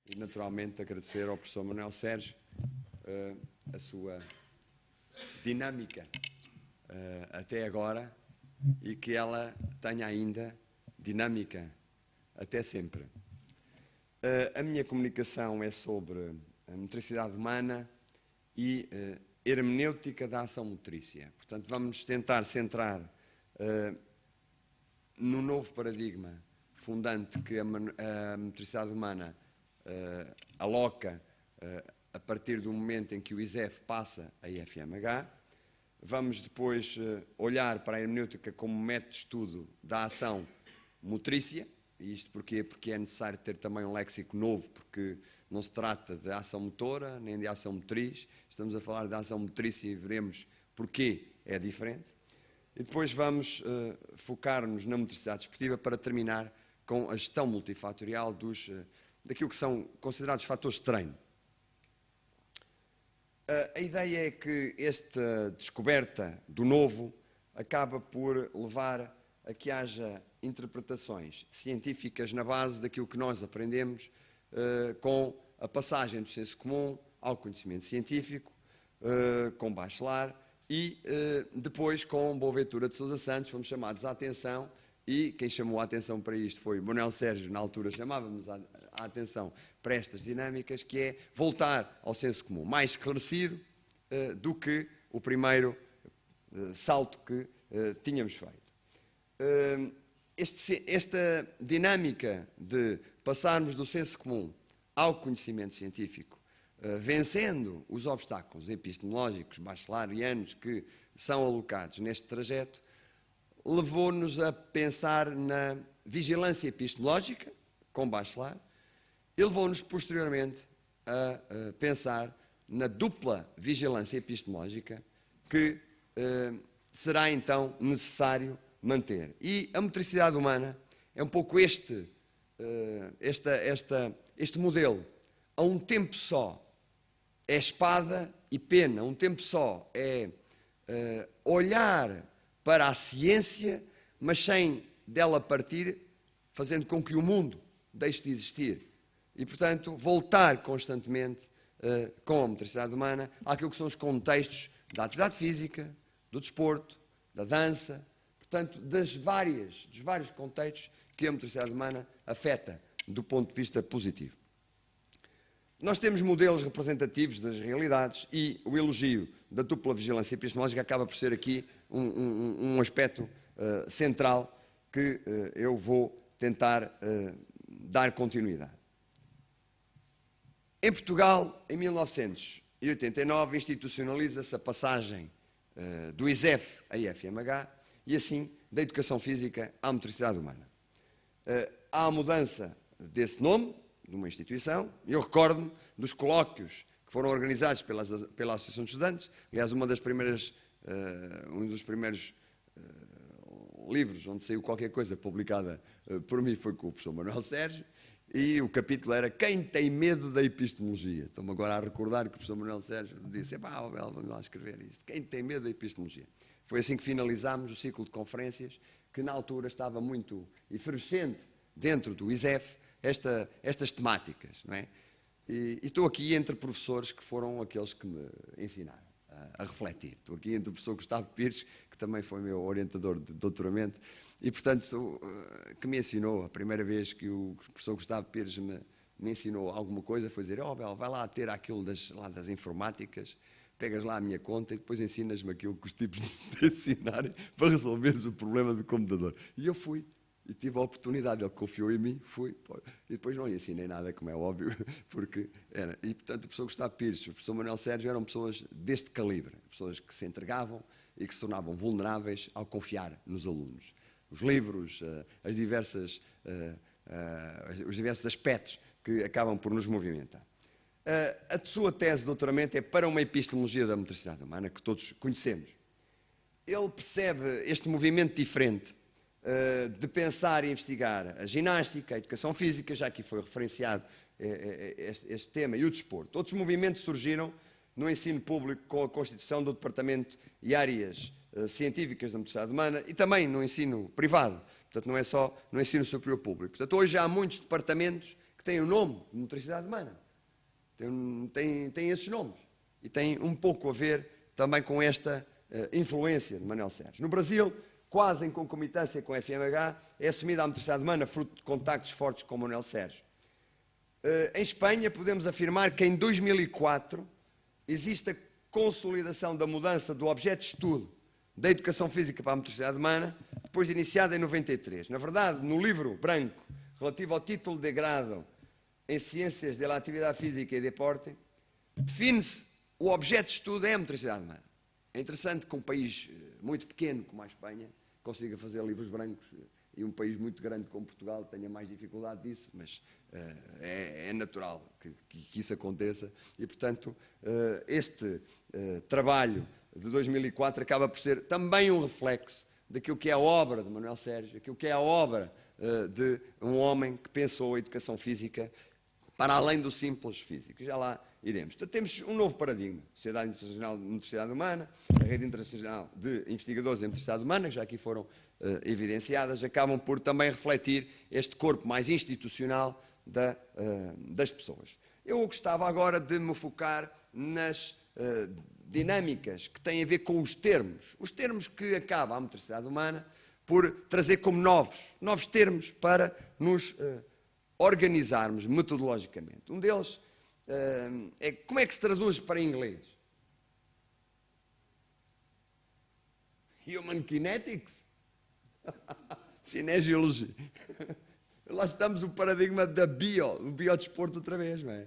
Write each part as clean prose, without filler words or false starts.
E, naturalmente, agradecer ao professor Manuel Sérgio a sua dinâmica até agora e que ela tenha ainda dinâmica até sempre. A minha comunicação é sobre a motricidade humana e hermenêutica da ação motrícia. Portanto, vamos tentar centrar no novo paradigma fundante que a motricidade humana aloca a partir do momento em que o ISEF passa a IFMH. Vamos depois olhar para a hermenêutica como método de estudo da ação motrícia. E isto porquê? Porque é necessário ter também um léxico novo, porque não se trata de ação motora, nem de ação motriz. Estamos a falar de ação motrícia e veremos porquê é diferente. E depois vamos focar-nos na motricidade desportiva para terminar com a gestão multifatorial daquilo que são considerados fatores de treino. A ideia é que esta descoberta do novo acaba por levar a que haja interpretações científicas na base daquilo que nós aprendemos com a passagem do senso comum ao conhecimento científico, com Bachelard e depois com Boaventura de Sousa Santos, fomos chamados à atenção e quem chamou a atenção para isto foi Manuel Sérgio, na altura chamávamos a atenção para estas dinâmicas, que é voltar ao senso comum, mais esclarecido do que o primeiro salto que tínhamos feito. Esta dinâmica de passarmos do senso comum ao conhecimento científico, vencendo os obstáculos epistemológicos, bachelarianos, que são alocados neste trajeto, levou-nos a pensar na vigilância epistemológica, com Bachelard, e levou-nos posteriormente a pensar na dupla vigilância epistemológica que será então necessário manter. E a motricidade humana é um pouco este modelo. A um tempo só é espada e pena, a um tempo só é olhar para a ciência, mas sem dela partir, fazendo com que o mundo deixe de existir. E, portanto, voltar constantemente com a motricidade humana àquilo que são os contextos da atividade física, do desporto, da dança, portanto, dos vários contextos que a motricidade humana afeta do ponto de vista positivo. Nós temos modelos representativos das realidades e o elogio da dupla vigilância epistemológica acaba por ser aqui um aspecto central que eu vou tentar dar continuidade. Em Portugal, em 1989, institucionaliza-se a passagem do ISEF à IFMH e, assim, da educação física à motricidade humana. Há a mudança desse nome, de uma instituição, e eu recordo-me dos colóquios que foram organizados pela Associação de Estudantes. Aliás, um dos primeiros livros onde saiu qualquer coisa publicada por mim foi com o professor Manuel Sérgio, e o capítulo era Quem tem medo da epistemologia? Estou-me agora a recordar que o professor Manuel Sérgio disse, vamos lá escrever isto. Quem tem medo da epistemologia? Foi assim que finalizámos o ciclo de conferências, que na altura estava muito efervescente dentro do ISEF, estas temáticas, não é? E estou aqui entre professores que foram aqueles que me ensinaram a refletir. Estou aqui entre o professor Gustavo Pires, que também foi meu orientador de doutoramento, e, portanto, que me ensinou, a primeira vez que o professor Gustavo Pires me ensinou alguma coisa, foi dizer, Bel, vai lá ter aquilo das informáticas, pegas lá a minha conta e depois ensinas-me aquilo que os tipos te ensinarem para resolveres o problema do computador. E eu fui. E tive a oportunidade, ele confiou em mim, fui. E depois não lhe ensinei nada, como é óbvio, porque era. E, portanto, o professor Gustavo Pires, o professor Manuel Sérgio eram pessoas deste calibre, pessoas que se entregavam e que se tornavam vulneráveis ao confiar nos alunos. Os livros, os diversos aspectos que acabam por nos movimentar. A sua tese de doutoramento é para uma epistemologia da motricidade humana, que todos conhecemos. Ele percebe este movimento diferente de pensar e investigar a ginástica, a educação física, já aqui foi referenciado este tema, e o desporto. Outros movimentos surgiram no ensino público com a constituição do Departamento e áreas científicas da motricidade humana e também no ensino privado, portanto não é só no ensino superior público. Portanto, hoje há muitos departamentos que que têm o nome de motricidade humana. Tem esses nomes. E tem um pouco a ver também com esta influência de Manuel Sérgio. No Brasil, quase em concomitância com a FMH, é assumida a motricidade humana fruto de contactos fortes com Manuel Sérgio. Em Espanha, podemos afirmar que em 2004 existe a consolidação da mudança do objeto de estudo da educação física para a motricidade humana, depois iniciada em 93. Na verdade, no livro branco relativo ao título de grado em Ciências da Atividade Física e Deporte, define-se o objeto de estudo é a motricidade humana. É interessante que um país muito pequeno como a Espanha consiga fazer livros brancos e um país muito grande como Portugal tenha mais dificuldade disso, mas é natural que isso aconteça e, portanto, este trabalho de 2004 acaba por ser também um reflexo daquilo que é a obra de Manuel Sérgio, aquilo que é a obra de um homem que pensou a educação física para além do simples físico. Já lá iremos. Então, temos um novo paradigma. Sociedade Internacional de Motricidade Humana, a Rede Internacional de Investigadores em Motricidade Humana, que já aqui foram evidenciadas, acabam por também refletir este corpo mais institucional das pessoas. Eu gostava agora de me focar nas dinâmicas que têm a ver com os termos que acaba a motricidade humana por trazer como novos termos para nos organizarmos metodologicamente. Um deles é como é que se traduz para inglês? Human Kinetics? Cinesiologia. Lá estamos o paradigma do biodesporto outra vez, não é?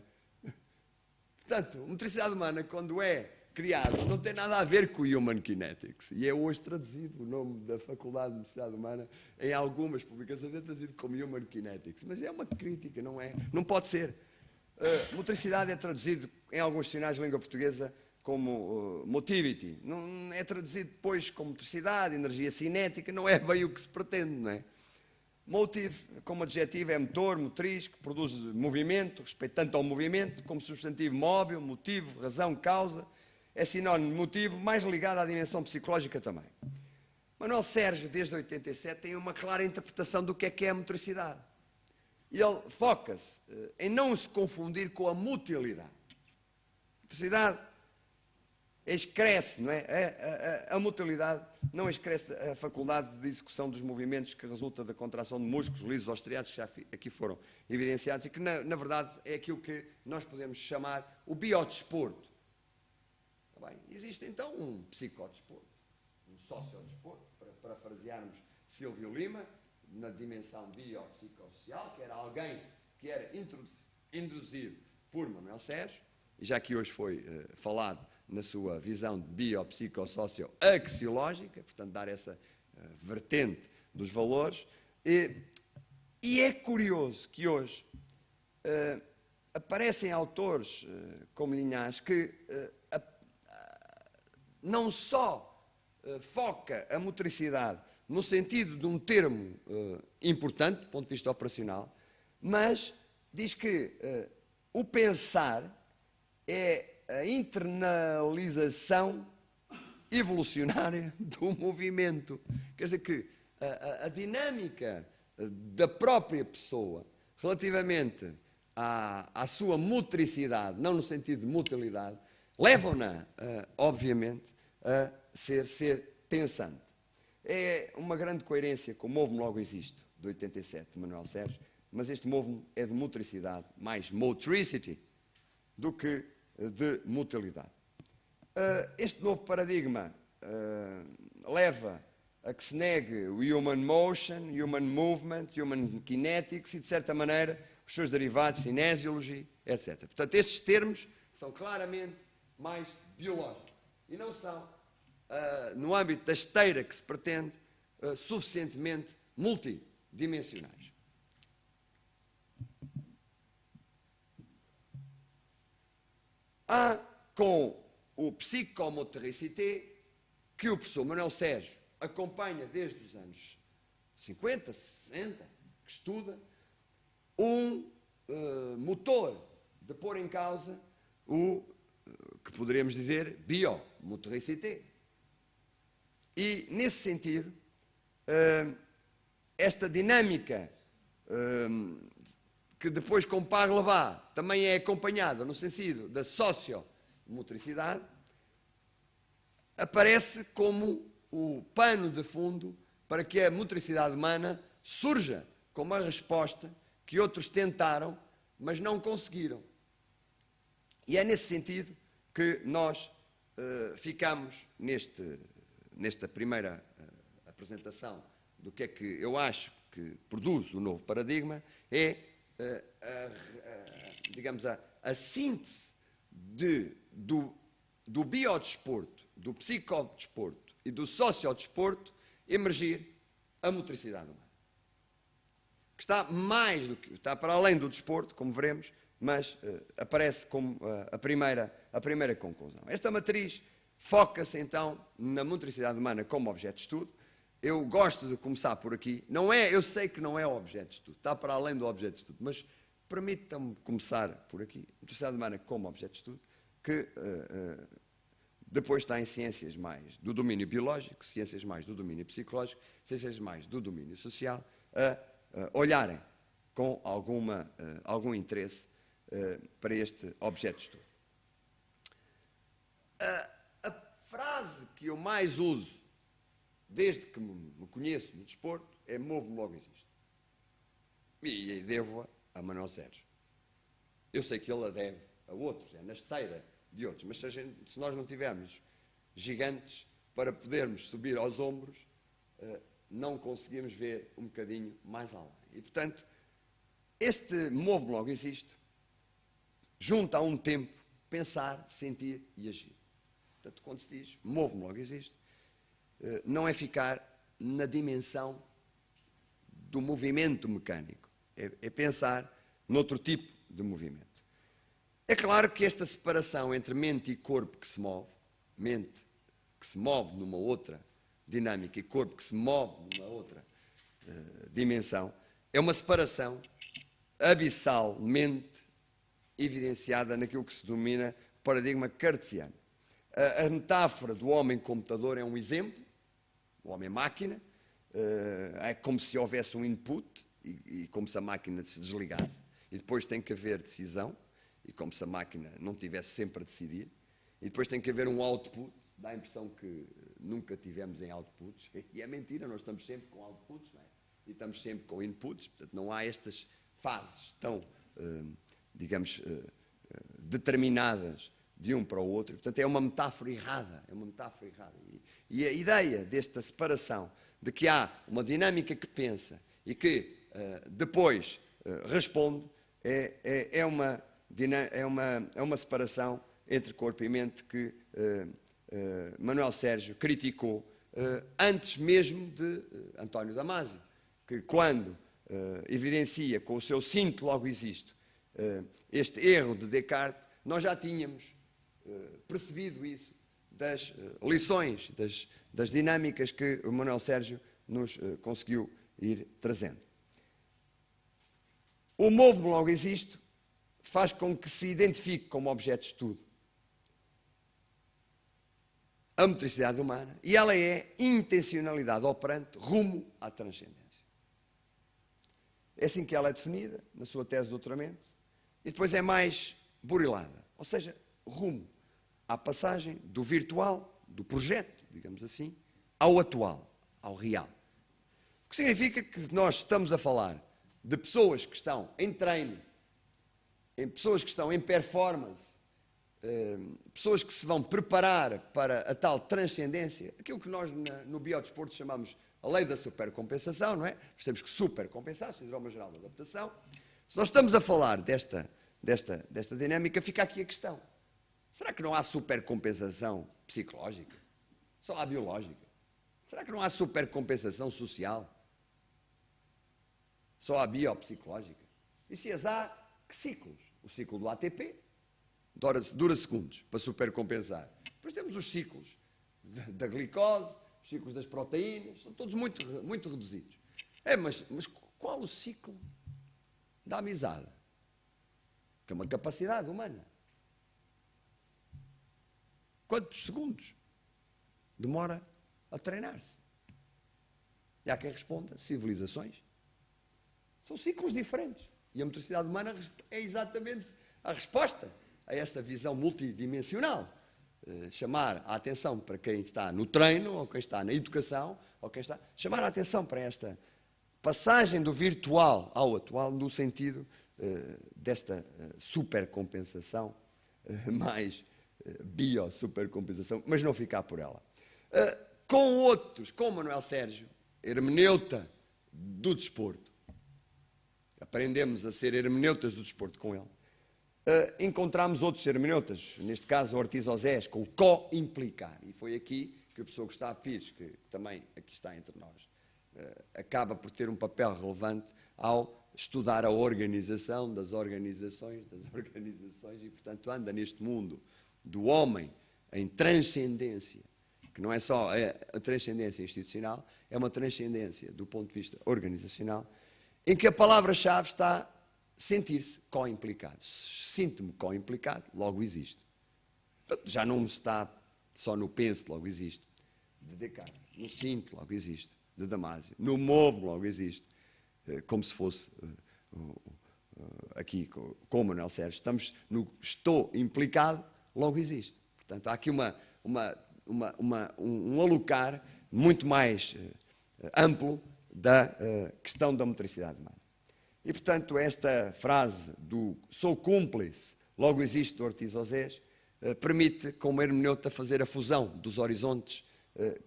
Portanto, a motricidade humana, quando é criado, não tem nada a ver com o Human Kinetics. E é hoje traduzido o nome da Faculdade de Motricidade Humana em algumas publicações, é traduzido como Human Kinetics. Mas é uma crítica, não é? Não pode ser. Motricidade é traduzido em alguns dicionários de língua portuguesa como motivity. Não é traduzido depois como motricidade, energia cinética, não é bem o que se pretende, não é? Motive, como adjetivo, é motor, motriz, que produz movimento, respeito tanto ao movimento, como substantivo móvel, motivo, razão, causa. É sinónimo de motivo, mais ligado à dimensão psicológica também. Manuel Sérgio, desde 87, tem uma clara interpretação do que é a motricidade. E ele foca-se em não se confundir com a motilidade. A motricidade excresce, não é? A motilidade não excresce a faculdade de execução dos movimentos que resulta da contração de músculos lisos ou estriados, que já aqui foram evidenciados, e que, na verdade, é aquilo que nós podemos chamar o biodesporto. Está bem? Existe, então, um psicodesporto, um sociodesporto, para parafrasearmos Silvio Lima, na dimensão biopsicossocial, que era alguém que era induzido por Manuel Sérgio, e já que hoje foi falado na sua visão biopsicossocioaxiológica, portanto, dar essa vertente dos valores. E é curioso que hoje aparecem autores como Linhares que não só foca a motricidade no sentido de um termo importante do ponto de vista operacional, mas diz que o pensar é a internalização evolucionária do movimento. Quer dizer que a dinâmica da própria pessoa relativamente à sua motricidade, não no sentido de motilidade, levam-na, obviamente, a ser pensante. É uma grande coerência com o Move-me Logo Existo, de 87, de Manuel Sérgio, mas este Move-me é de motricidade, mais motricity, do que de motilidade. Este novo paradigma leva a que se negue o human motion, human movement, human kinetics e, de certa maneira, os seus derivados, cinesiology, etc. Portanto, estes termos são claramente mais biológicos e não são, no âmbito da esteira que se pretende, suficientemente multidimensionais. Há com o psicomotricité, que o professor Manuel Sérgio acompanha desde os anos 50, 60, que estuda, um motor de pôr em causa o que poderíamos dizer biomotricité. E, nesse sentido, esta dinâmica que depois com Parlevá também é acompanhada no sentido da sociomotricidade, aparece como o pano de fundo para que a motricidade humana surja como uma resposta que outros tentaram, mas não conseguiram. E é nesse sentido que nós ficamos nesta primeira apresentação do que é que eu acho que produz o novo paradigma, é, digamos, a síntese do biodesporto, do psicodesporto e do sociodesporto emergir a motricidade humana. Que está mais do que, está para além do desporto, como veremos, mas aparece como a primeira conclusão. Esta matriz foca-se então na motricidade humana como objeto de estudo. Eu gosto de começar por aqui. Eu sei que não é objeto de estudo, está para além do objeto de estudo, mas permitam-me começar por aqui. Motricidade humana como objeto de estudo, que depois está em ciências mais do domínio biológico, ciências mais do domínio psicológico, ciências mais do domínio social, a olharem com algum interesse para este objeto de estudo. A frase que eu mais uso desde que me conheço no desporto é "movo-me, logo existo". E devo-a a Manuel Sérgio. Eu sei que ele a deve a outros, é na esteira de outros, mas se nós não tivermos gigantes para podermos subir aos ombros, não conseguimos ver um bocadinho mais além. E, portanto, este "movo-me, logo existo" junta a um tempo pensar, sentir e agir. Portanto, quando se diz "movo-me, logo existo", não é ficar na dimensão do movimento mecânico, é pensar noutro tipo de movimento. É claro que esta separação entre mente e corpo que se move, mente que se move numa outra dinâmica e corpo que se move numa outra dimensão, é uma separação abissalmente evidenciada naquilo que se denomina o paradigma cartesiano. A metáfora do homem-computador é um exemplo, o homem-máquina, é como se houvesse um input e como se a máquina se desligasse, e depois tem que haver decisão, e como se a máquina não tivesse sempre a decidir, e depois tem que haver um output. Dá a impressão que nunca tivemos em outputs, e é mentira, nós estamos sempre com outputs, não é? E estamos sempre com inputs, portanto não há estas fases tão, digamos, determinadas de um para o outro. Portanto, é uma metáfora errada, E a ideia desta separação, de que há uma dinâmica que pensa e que depois responde, é uma separação entre corpo e mente que Manuel Sérgio criticou antes mesmo de António Damasio, que quando evidencia com o seu "sinto, logo existo" este erro de Descartes, nós já tínhamos percebido isso das lições, das dinâmicas que o Manuel Sérgio nos conseguiu ir trazendo. O "movo-me, logo existo" faz com que se identifique como objeto de estudo a motricidade humana, e ela é intencionalidade operante rumo à transcendência. É assim que ela é definida na sua tese de doutoramento, e depois é mais burilada, ou seja, rumo à passagem do virtual, do projeto, digamos assim, ao atual, ao real. O que significa que nós estamos a falar de pessoas que estão em treino, em pessoas que estão em performance, pessoas que se vão preparar para a tal transcendência, aquilo que nós no biodesporto chamamos a lei da supercompensação, não é? Nós temos que supercompensar, síndrome geral de adaptação. Se nós estamos a falar desta dinâmica, fica aqui a questão. Será que não há supercompensação psicológica? Só há biológica? Será que não há supercompensação social? Só há biopsicológica? E se as há, que ciclos? O ciclo do ATP dura segundos para supercompensar. Depois temos os ciclos da glicose, os ciclos das proteínas, são todos muito reduzidos. Mas qual o ciclo da amizade? Que é uma capacidade humana. Quantos segundos demora a treinar-se? E há quem responda: civilizações. São ciclos diferentes. E a motricidade humana é exatamente a resposta a esta visão multidimensional. Chamar a atenção para quem está no treino, ou quem está na educação, ou quem está... Chamar a atenção para esta passagem do virtual ao atual, no sentido desta supercompensação, mais bio-supercompensação, mas não ficar por ela. Com outros, com Manuel Sérgio, hermeneuta do desporto, aprendemos a ser hermeneutas do desporto com ele. Encontramos outros hermeneutas, neste caso Ortiz Osés, com o co-implicar. E foi aqui que o professor Gustavo Pires, que também aqui está entre nós, acaba por ter um papel relevante ao estudar a organização das organizações, e, portanto, anda neste mundo do homem em transcendência, que não é só a transcendência institucional, é uma transcendência do ponto de vista organizacional, em que a palavra-chave está sentir-se co-implicado. Sinto-me co-implicado, logo existo. Já não está só no penso, logo existo. De Descartes, no sinto, logo existo. De Damásio, no movo, logo existo. Como se fosse aqui com o Manuel Sérgio. Estamos no estou implicado, logo existo. Portanto, há aqui um alocar muito mais amplo da questão da motricidade humana. E, portanto, esta frase do sou cúmplice, logo existe, do Ortiz Osés, permite, como hermeneuta, fazer a fusão dos horizontes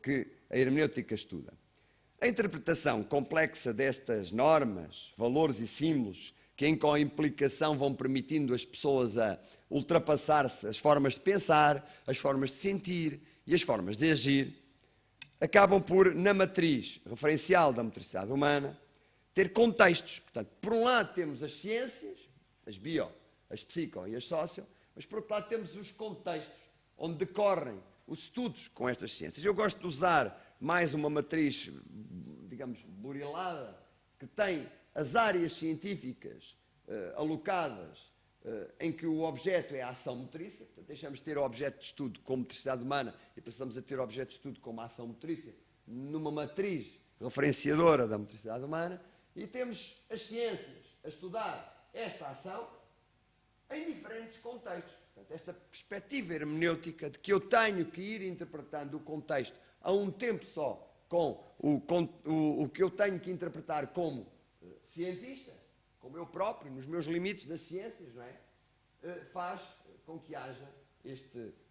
que a hermenêutica estuda. A interpretação complexa destas normas, valores e símbolos, que em co-implicação vão permitindo as pessoas a ultrapassar-se as formas de pensar, as formas de sentir e as formas de agir, acabam por, na matriz referencial da motricidade humana, ter contextos. Portanto, por um lado temos as ciências, as bio, as psico e as socio, mas por outro lado temos os contextos, onde decorrem os estudos com estas ciências. Eu gosto de usar mais uma matriz, digamos, burilada, que tem as áreas científicas alocadas em que o objeto é a ação motriça, portanto, deixamos de ter o objeto de estudo como motricidade humana e passamos a ter o objeto de estudo como a ação motriça, numa matriz referenciadora da motricidade humana, e temos as ciências a estudar esta ação em diferentes contextos. Portanto, esta perspectiva hermenêutica de que eu tenho que ir interpretando o contexto a um tempo só, com o que eu tenho que interpretar como cientista, como eu próprio, nos meus limites das ciências, não é? Faz com que haja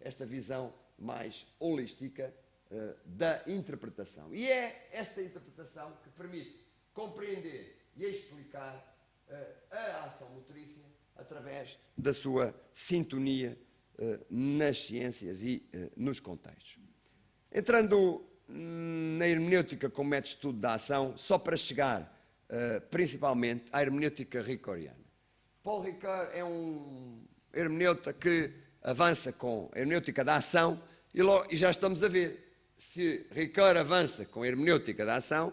esta visão mais holística da interpretação. E é esta interpretação que permite compreender e explicar a ação motrícia através da sua sintonia nas ciências e nos contextos. Entrando na hermenêutica como método de estudo da ação, só para chegar principalmente à hermenêutica ricoriana. Paul Ricoeur é um hermeneuta que avança com a hermenêutica da ação e já estamos a ver, se Ricoeur avança com a hermenêutica da ação,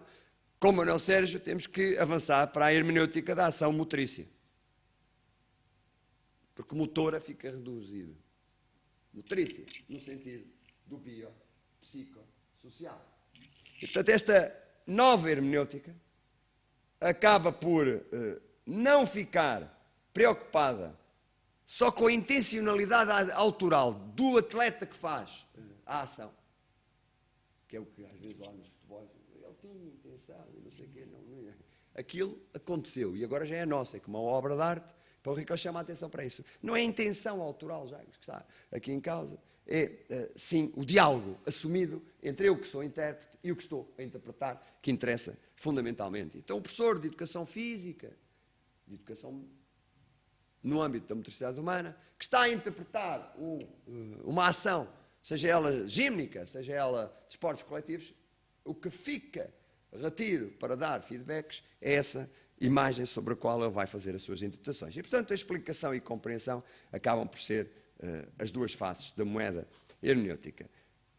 com Manuel Sérgio temos que avançar para a hermenêutica da ação motrícia. Porque motora fica reduzido. Motrícia, no sentido do bio, psico, social. E, portanto, esta nova hermenêutica acaba por não ficar preocupada só com a intencionalidade autoral do atleta que faz a ação, que é o que às vezes lá nos futebols, ele tinha intenção e não sei o quê, não. Aquilo aconteceu e agora já é nossa, é como uma obra de arte. Paulo Ricoeur chama a atenção para isso. Não é a intenção autoral já que está aqui em causa, é sim o diálogo assumido entre eu que sou intérprete e o que estou a interpretar, que interessa fundamentalmente. Então o professor de educação física, de educação no âmbito da motricidade humana, que está a interpretar uma ação, seja ela gímnica, seja ela de esportes coletivos, o que fica retido para dar feedbacks é essa imagem sobre a qual ele vai fazer as suas interpretações. E, portanto, a explicação e compreensão acabam por ser as duas faces da moeda hermenêutica.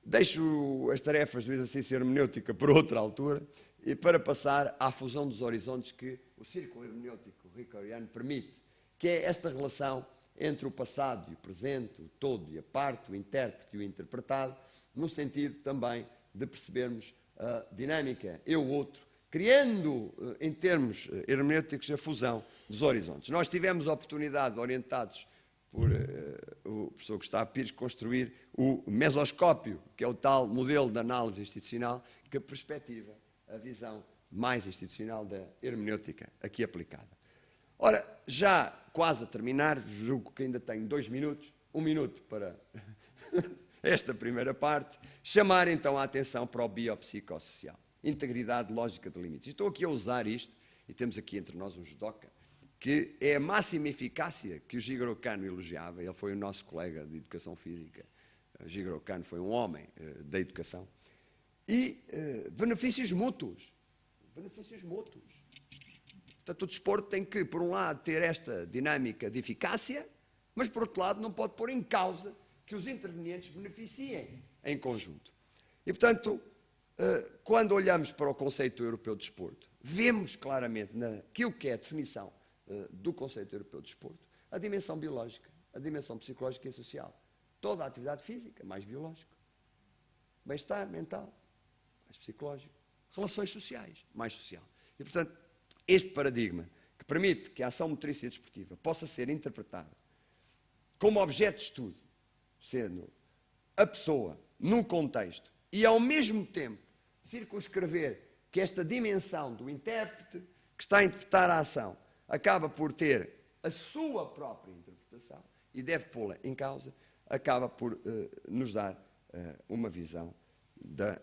Deixo as tarefas do exercício hermenêutica por outra altura e para passar à fusão dos horizontes que o círculo hermenêutico ricoeuriano permite, que é esta relação entre o passado e o presente, o todo e a parte, o intérprete e o interpretado, no sentido também de percebermos a dinâmica eu-outro criando, em termos hermenêuticos, a fusão dos horizontes. Nós tivemos a oportunidade, orientados por o professor Gustavo Pires, construir o mesoscópio, que é o tal modelo de análise institucional que perspectiva a visão mais institucional da hermenêutica aqui aplicada. Ora, já quase a terminar, julgo que ainda tenho 2 minutos, 1 minuto para esta primeira parte, chamar então a atenção para o biopsicossocial, integridade lógica de limites. Estou aqui a usar isto, e temos aqui entre nós um judoca, que é a máxima eficácia que o Jigoro Kano elogiava. Ele foi o nosso colega de educação física. O Jigoro Kano foi um homem da educação. E benefícios mútuos. Benefícios mútuos. Portanto, o desporto tem que, por um lado, ter esta dinâmica de eficácia, mas, por outro lado, não pode pôr em causa que os intervenientes beneficiem em conjunto. E, portanto, quando olhamos para o conceito europeu de desporto, vemos claramente naquilo que é a definição do conceito europeu de desporto, a dimensão biológica, a dimensão psicológica e social. Toda a atividade física, mais biológico. Bem-estar mental, mais psicológico. Relações sociais, mais social. E, portanto, este paradigma que permite que a ação motriz e desportiva possa ser interpretada como objeto de estudo, sendo a pessoa num contexto e, ao mesmo tempo, circunscrever que esta dimensão do intérprete que está a interpretar a ação acaba por ter a sua própria interpretação e deve pô-la em causa, acaba por nos dar uma visão da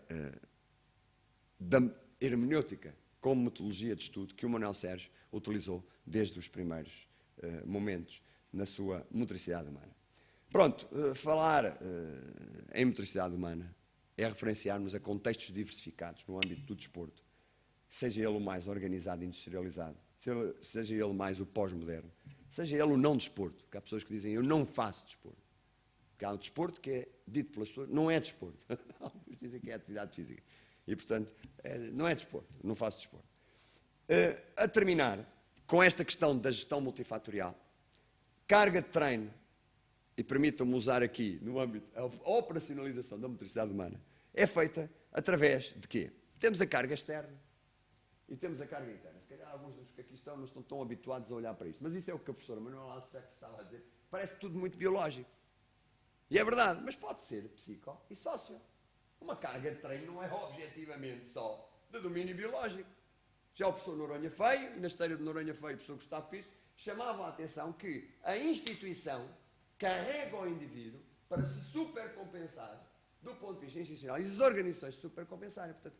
hermenêutica como metodologia de estudo que o Manuel Sérgio utilizou desde os primeiros momentos na sua motricidade humana. Pronto, falar em motricidade humana é referenciarmos a contextos diversificados no âmbito do desporto, seja ele o mais organizado e industrializado, seja ele mais o pós-moderno, seja ele o não desporto, porque há pessoas que dizem eu não faço desporto. Porque há um desporto que é dito pelas pessoas, não é desporto. Alguns dizem que é atividade física. E, portanto, não é desporto, não faço desporto. A terminar com esta questão da gestão multifatorial, carga de treino, e permitam-me usar aqui, no âmbito, a operacionalização da motricidade humana, é feita através de quê? Temos a carga externa e temos a carga interna. Se calhar alguns dos que aqui estão não estão tão habituados a olhar para isto, mas isso é o que a professora Manuel Alves já estava a dizer, parece tudo muito biológico. E é verdade, mas pode ser psico e sócio. Uma carga de treino não é objetivamente só de domínio biológico. Já o professor Noronha Feio, e na esteira de Noronha Feio, o professor Gustavo Pires, chamavam a atenção que a instituição carrega o indivíduo para se supercompensar do ponto de vista institucional e as organizações se supercompensarem. Portanto,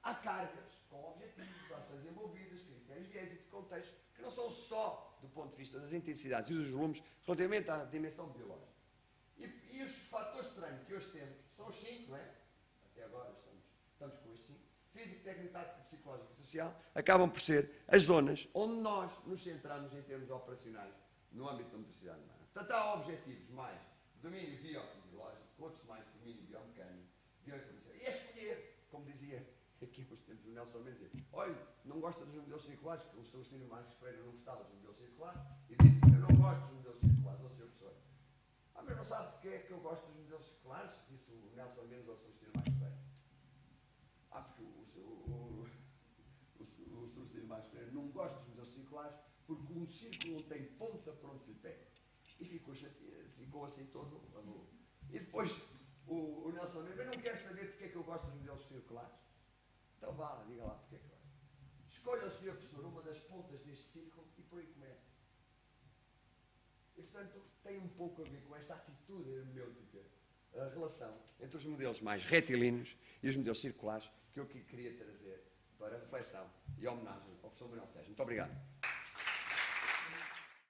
há cargas com objetivos, ações envolvidas, critérios de êxito, contextos, que não são só do ponto de vista das intensidades e dos volumes relativamente à dimensão biológica. E os fatores de treino que hoje temos são os 5, não é? Até agora estamos com os 5. Físico, técnico, tático, psicológico e social acabam por ser as zonas onde nós nos centramos em termos operacionais no âmbito da motricidade humana. Portanto, há objetivos mais de domínio biofisiológico, outros mais de domínio biomecânico, bioinformação. E é escolher, como dizia aqui uns tempos o Nelson Mendes, olha, não gosta dos modelos circulares, porque o Celestino Marques Pereira não gostava dos modelos circulares, e disse, eu não gosto dos modelos circulares, ó Sr. Professor. Mas não sabe porque é que eu gosto dos modelos circulares? Disse o Nelson Mendes ao Celestino Marques Pereira. Porque o Celestino Marques Pereira não gosta dos modelos circulares porque um círculo não tem ponta para onde se lhe pega. E ficou chateado, ficou assim todo maluco. E depois o Nelson Mendes, eu não quero saber porque é que eu gosto dos modelos circulares. Então vá, diga lá porque é que gosta. Escolha o Sr. Professor uma das pontas deste círculo e por aí começa. E, portanto, tem um pouco a ver com esta atitude hermenêutica, a relação entre os modelos mais retilíneos e os modelos circulares que eu queria trazer para reflexão e homenagem ao professor Manuel Sérgio. Muito obrigado.